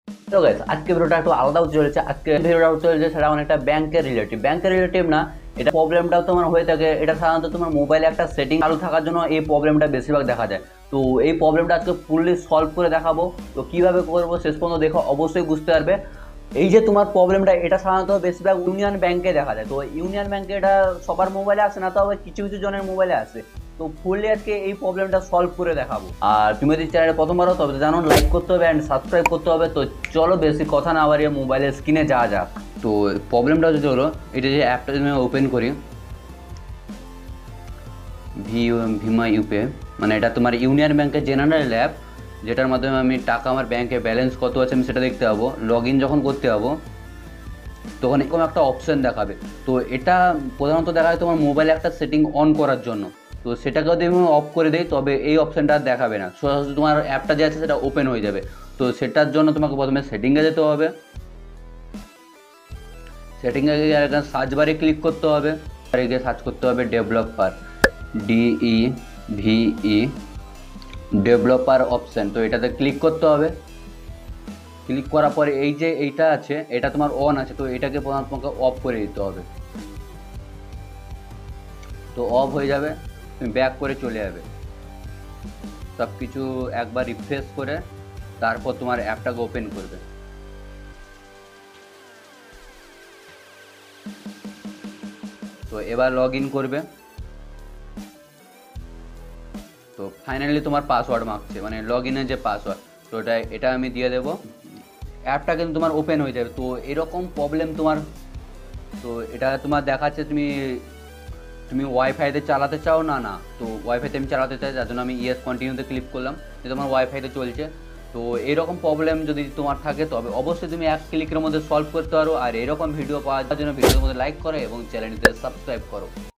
তো গাইস আজকে ভিডিওটা একটু আলাদা হতে চলেছে। আজকে ভিডিওটা হতে চলেছে সেটা অনেকটা ব্যাংকের রিলেটিভ না। এটা প্রবলেমটাও তোমার হয়ে থাকে, এটা সাধারণত তোমার মোবাইলে একটা সেটিং চালু থাকার জন্য এই প্রবলেমটা বেশিরভাগ দেখা যায়। তো এই প্রবলেমটা আজকে ফুললি সলভ করে দেখাবো। তো কিভাবে করবো শেষ পর্যন্ত দেখো, অবশ্যই বুঝতে পারবে। এই যে তোমার প্রবলেমটা, এটা সাধারণত বেশিরভাগ ইউনিয়ন ব্যাংকে দেখা যায়। তো ইউনিয়ন ব্যাংকে এটা সবার মোবাইলে আসে না, তবে কিছু কিছু জনের মোবাইলে আসে। তো ফুললি আজকে এই প্রবলেমটা সলভ করে দেখাবো। আর তুমি যদি চ্যানেলে প্রথমবার হও তবে তো জানো লাইক করতে হবে অ্যান্ড সাবস্ক্রাইব করতে হবে। তো চলো বেশি কথা না বাড়িয়ে মোবাইলের স্ক্রিনে যাওয়া যাক। তো প্রবলেমটা যদি হলো, এটা যে অ্যাপটা যদি আমি ওপেন করি, ভিমা ইউপে, মানে এটা তোমার ইউনিয়ন ব্যাংকের জেনারেল অ্যাপ, যেটার মাধ্যমে আমি টাকা, আমার ব্যাংকে ব্যালেন্স কত আছে আমি সেটা দেখতে পাবো। লগ ইন যখন করতে যাবো তখন এরকম একটা অপশান দেখাবে। তো এটা প্রধানত দেখা যায় তোমার মোবাইলে একটা সেটিং অন করার জন্য। তো সেটাকে যদি আমি অফ করে দিই তবে এই অপশানটা আর দেখাবে না, সরাসরি তোমার অ্যাপটা যে আছে সেটা ওপেন হয়ে যাবে। তো সেটার জন্য তোমাকে প্রথমে সেটিংয়ে যেতে হবে। সেটিংয়ে গিয়ে এখানে সার্চ বারে ক্লিক করতে হবে, আর গিয়ে সার্চ করতে হবে ডেভেলপার, DEVE, ডেভেলপার অপশান। তো এটাতে ক্লিক করতে হবে। ক্লিক করার পরে এই যে এইটা আছে, এটা তোমার অন আছে, তো এটাকে প্রথমে তোমাকে অফ করে দিতে হবে। তো অফ হয়ে যাবে, তুমি ব্যাক করে চলে যাবে। সব কিছু একবার রিফ্রেশ করে তারপর তোমার অ্যাপটাকে ওপেন করবে। তো এবার লগ ইন করবে। তো ফাইনালি তোমার পাসওয়ার্ড মাগছে, মানে লগ ইনের যে পাসওয়ার্ড, তো এটা আমি দিয়ে দেবো। অ্যাপটা কিন্তু তোমার ওপেন হয়ে যাবে। তো এরকম প্রবলেম তোমার, তো এটা তোমার দেখাচ্ছে তুমি তুমি ওয়াইফাইতে চালাতে চাও না, না তো ওয়াইফাইতে আমি চালাতে চাই, যার জন্য আমি ইয়েস কন্টিনিউতে ক্লিক করলাম, যে তোমার ওয়াইফাইতে চলছে। তো এরকম প্রবলেম যদি তোমার থাকে তবে অবশ্যই তুমি এক ক্লিকের মধ্যে সলভ করতে পারো। আর এরকম ভিডিও পাওয়ার জন্য ভিডিওর মধ্যে লাইক করো এবং চ্যানেলটিতে সাবস্ক্রাইব করো।